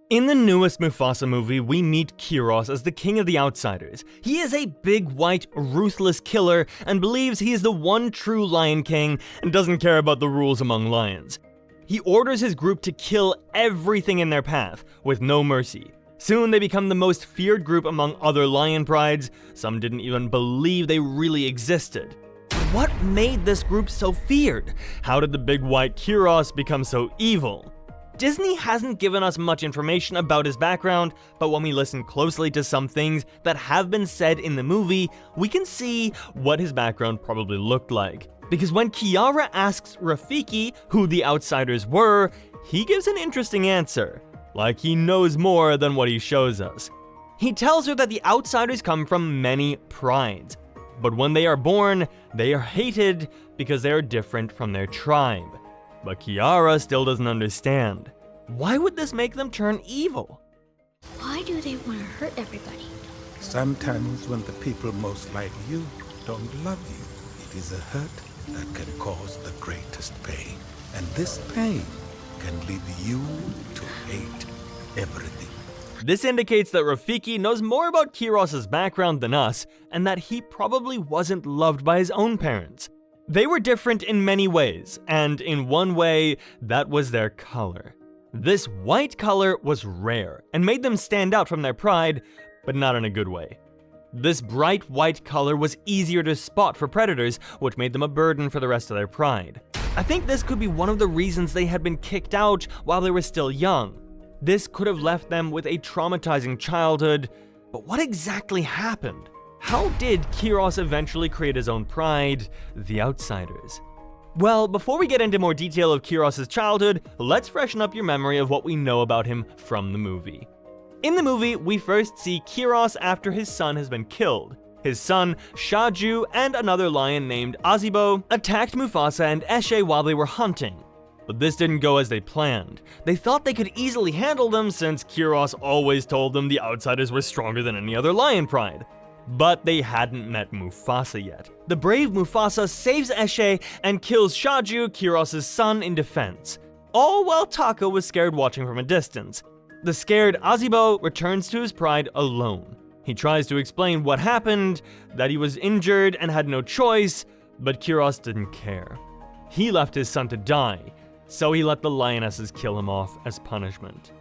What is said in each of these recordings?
In the newest Mufasa movie, we meet Kiros as the king of the outsiders. He is a big, white, ruthless killer and believes he is the one true Lion King and doesn't care about the rules among lions. He orders his group to kill everything in their path, with no mercy. Soon they become the most feared group among other lion prides. Some didn't even believe they really existed. What made this group so feared? How did the big white Kiros become so evil? Disney hasn't given us much information about his background, but when we listen closely to some things that have been said in the movie, we can see what his background probably looked like. Because when Kiara asks Rafiki who the outsiders were, he gives an interesting answer. Like he knows more than what he shows us. He tells her that the outsiders come from many prides, but when they are born, they are hated because they are different from their tribe. But Kiara still doesn't understand. Why would this make them turn evil? Why do they want to hurt everybody? Sometimes when the people most like you don't love you, it is a hurt that can cause the greatest pain. And this pain can lead you to hate everything. This indicates that Rafiki knows more about Kiros' background than us, and that he probably wasn't loved by his own parents. They were different in many ways, and in one way, that was their color. This white color was rare, and made them stand out from their pride, but not in a good way. This bright white color was easier to spot for predators, which made them a burden for the rest of their pride. I think this could be one of the reasons they had been kicked out while they were still young. This could have left them with a traumatizing childhood, but what exactly happened? How did Kiros eventually create his own pride, the Outsiders? Well, before we get into more detail of Kiros' childhood, let's freshen up your memory of what we know about him from the movie. In the movie, we first see Kiros after his son has been killed. His son, Shaju, and another lion named Azibo attacked Mufasa and Eshe while they were hunting. But this didn't go as they planned. They thought they could easily handle them since Kiros always told them the Outsiders were stronger than any other lion pride. But they hadn't met Mufasa yet. The brave Mufasa saves Eshe and kills Shaju, Kiros' son, in defense. All while Taka was scared watching from a distance. The scared Azibo returns to his pride alone. He tries to explain what happened, that he was injured and had no choice, but Kiros didn't care. He left his son to die, so he let the lionesses kill him off as punishment.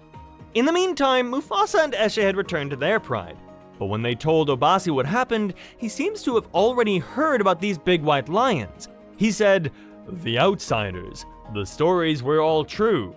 In the meantime, Mufasa and Eshe had returned to their pride. But when they told Obasi what happened, he seems to have already heard about these big white lions. He said, "The Outsiders. The stories were all true."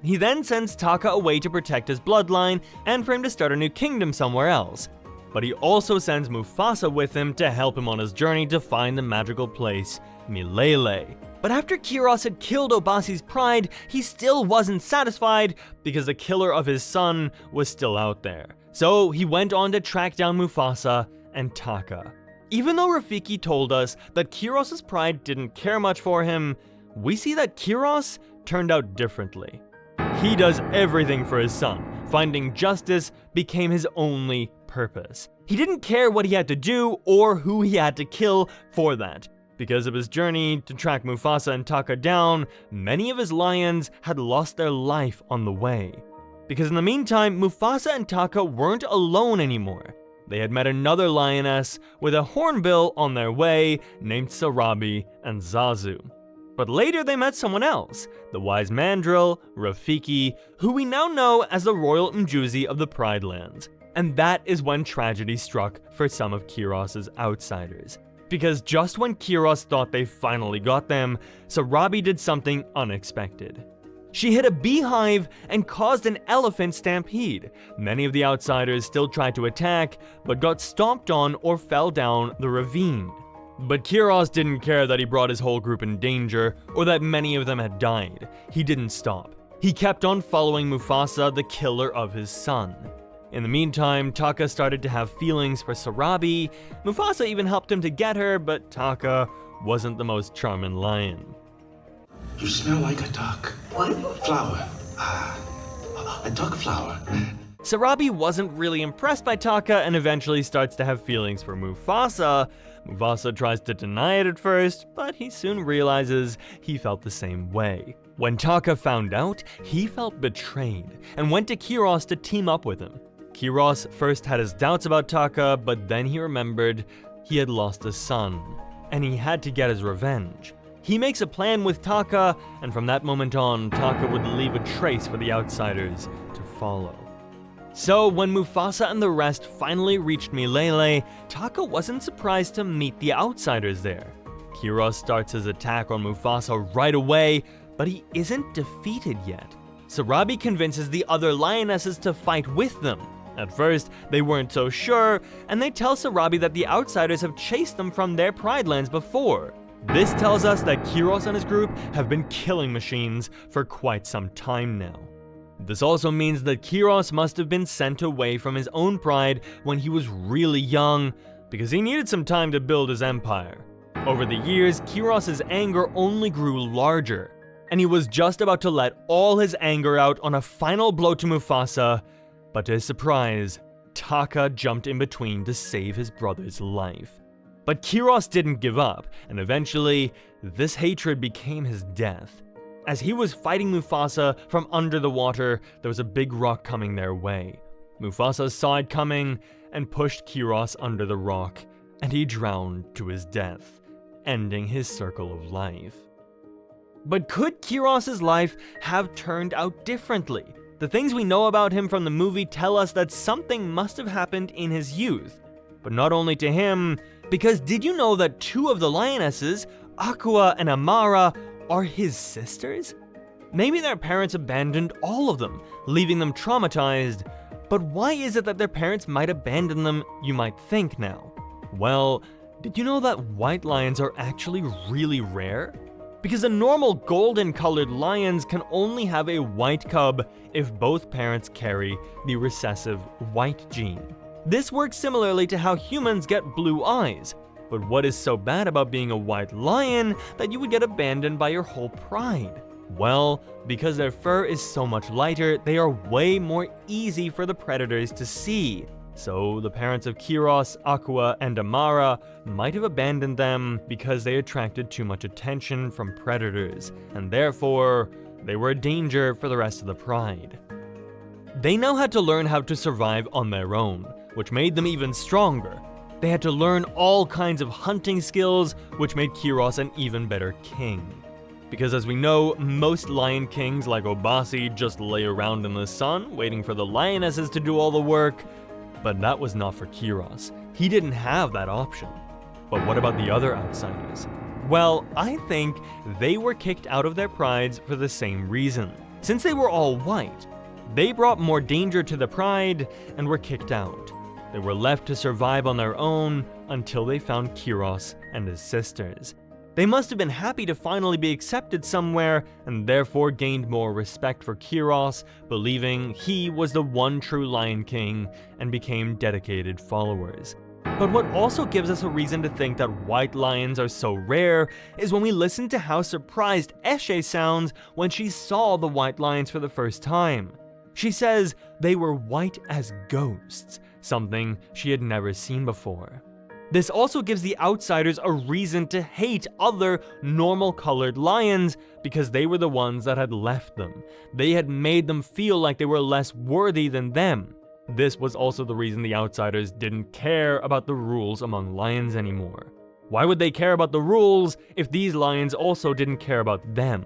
He then sends Taka away to protect his bloodline and for him to start a new kingdom somewhere else. But he also sends Mufasa with him to help him on his journey to find the magical place, Milele. But after Kiros had killed Obasi's pride, he still wasn't satisfied because the killer of his son was still out there. So he went on to track down Mufasa and Taka. Even though Rafiki told us that Kiros' pride didn't care much for him, we see that Kiros turned out differently. He does everything for his son. Finding justice became his only purpose. He didn't care what he had to do or who he had to kill for that. Because of his journey to track Mufasa and Taka down, many of his lions had lost their life on the way. Because in the meantime, Mufasa and Taka weren't alone anymore. They had met another lioness with a hornbill on their way named Sarabi and Zazu. But later they met someone else, the wise mandrill, Rafiki, who we now know as the royal Mjuzi of the Pride Lands. And that is when tragedy struck for some of Kiros' outsiders. Because just when Kiros thought they finally got them, Sarabi did something unexpected. She hit a beehive and caused an elephant stampede. Many of the outsiders still tried to attack, but got stomped on or fell down the ravine. But Kiros didn't care that he brought his whole group in danger, or that many of them had died. He didn't stop. He kept on following Mufasa, the killer of his son. In the meantime, Taka started to have feelings for Sarabi. Mufasa even helped him to get her, but Taka wasn't the most charming lion. You smell like a duck. What? Flower. A duck flower. Sarabi wasn't really impressed by Taka and eventually starts to have feelings for Mufasa. Mufasa tries to deny it at first, but he soon realizes he felt the same way. When Taka found out, he felt betrayed and went to Kiros to team up with him. Kiros first had his doubts about Taka, but then he remembered he had lost a son, and he had to get his revenge. He makes a plan with Taka, and from that moment on, Taka would leave a trace for the outsiders to follow. So when Mufasa and the rest finally reached Milele, Taka wasn't surprised to meet the outsiders there. Kiros starts his attack on Mufasa right away, but he isn't defeated yet. Sarabi convinces the other lionesses to fight with them. At first, they weren't so sure, and they tell Sarabi that the outsiders have chased them from their Pride Lands before. This tells us that Kiros and his group have been killing machines for quite some time now. This also means that Kiros must have been sent away from his own pride when he was really young, because he needed some time to build his empire. Over the years, Kiros' anger only grew larger, and he was just about to let all his anger out on a final blow to Mufasa, but to his surprise, Taka jumped in between to save his brother's life. But Kiros didn't give up, and eventually, this hatred became his death. As he was fighting Mufasa from under the water, there was a big rock coming their way. Mufasa saw it coming and pushed Kiros under the rock, and he drowned to his death, ending his circle of life. But could Kiros' life have turned out differently? The things we know about him from the movie tell us that something must have happened in his youth. But not only to him, because did you know that two of the lionesses, Aqua and Amara, are his sisters? Maybe their parents abandoned all of them, leaving them traumatized. But why is it that their parents might abandon them, you might think now? Well, did you know that white lions are actually really rare? Because the normal golden-colored lions can only have a white cub if both parents carry the recessive white gene. This works similarly to how humans get blue eyes. But what is so bad about being a white lion that you would get abandoned by your whole pride? Well, because their fur is so much lighter, they are way more easy for the predators to see. So the parents of Kiros, Aqua, and Amara might have abandoned them because they attracted too much attention from predators, and therefore, they were a danger for the rest of the pride. They now had to learn how to survive on their own, which made them even stronger. They had to learn all kinds of hunting skills, which made Kiros an even better king. Because as we know, most lion kings like Obasi just lay around in the sun, waiting for the lionesses to do all the work. But that was not for Kiros. He didn't have that option. But what about the other outsiders? Well, I think they were kicked out of their prides for the same reason. Since they were all white, they brought more danger to the pride and were kicked out. They were left to survive on their own until they found Kiros and his sisters. They must have been happy to finally be accepted somewhere and therefore gained more respect for Kiros, believing he was the one true Lion King and became dedicated followers. But what also gives us a reason to think that white lions are so rare is when we listen to how surprised Eshe sounds when she saw the white lions for the first time. She says they were white as ghosts, something she had never seen before. This also gives the outsiders a reason to hate other normal-colored lions because they were the ones that had left them. They had made them feel like they were less worthy than them. This was also the reason the outsiders didn't care about the rules among lions anymore. Why would they care about the rules if these lions also didn't care about them?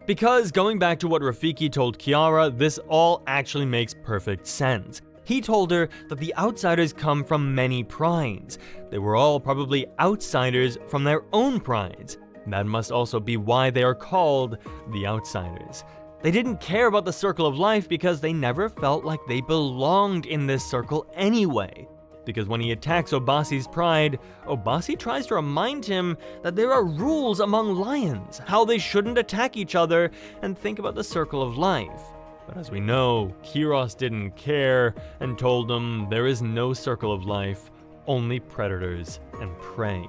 Because going back to what Rafiki told Kiara, this all actually makes perfect sense. He told her that the outsiders come from many prides. They were all probably outsiders from their own prides. That must also be why they are called the outsiders. They didn't care about the circle of life because they never felt like they belonged in this circle anyway. Because when he attacks Obasi's pride, Obasi tries to remind him that there are rules among lions, how they shouldn't attack each other and think about the circle of life. But as we know, Kiros didn't care and told them there is no circle of life, only predators and prey.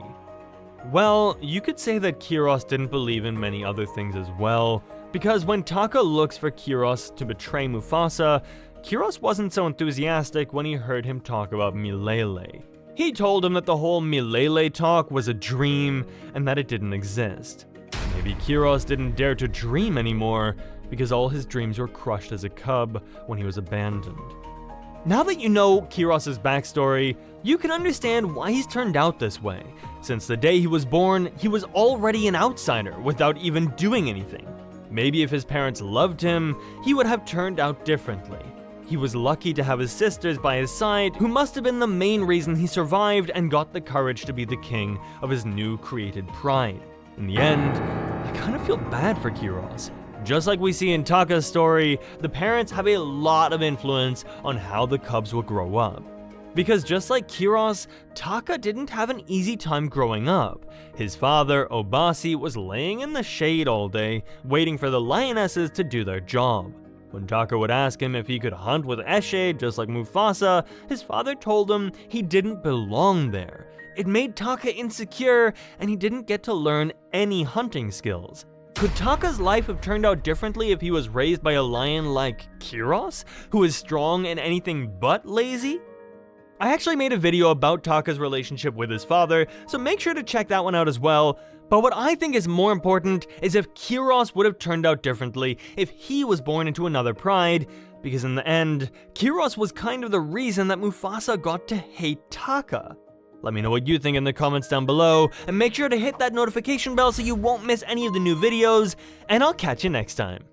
Well, you could say that Kiros didn't believe in many other things as well, because when Taka looks for Kiros to betray Mufasa, Kiros wasn't so enthusiastic when he heard him talk about Milele. He told him that the whole Milele talk was a dream and that it didn't exist. And Maybe Kiros didn't dare to dream anymore because all his dreams were crushed as a cub when he was abandoned. Now that you know Kiros' backstory, you can understand why he's turned out this way. Since the day he was born, he was already an outsider without even doing anything. Maybe if his parents loved him, he would have turned out differently. He was lucky to have his sisters by his side, who must have been the main reason he survived and got the courage to be the king of his new created pride. In the end, I kind of feel bad for Kiros. Just like we see in Taka's story, the parents have a lot of influence on how the cubs will grow up. Because just like Kiros, Taka didn't have an easy time growing up. His father, Obasi, was laying in the shade all day, waiting for the lionesses to do their job. When Taka would ask him if he could hunt with Eshe just like Mufasa, his father told him he didn't belong there. It made Taka insecure, and he didn't get to learn any hunting skills. Could Taka's life have turned out differently if he was raised by a lion like Kiros, who is strong and anything but lazy? I actually made a video about Taka's relationship with his father, so make sure to check that one out as well. But what I think is more important is if Kiros would have turned out differently if he was born into another pride, because in the end, Kiros was kind of the reason that Mufasa got to hate Taka. Let me know what you think in the comments down below, and make sure to hit that notification bell so you won't miss any of the new videos, and I'll catch you next time.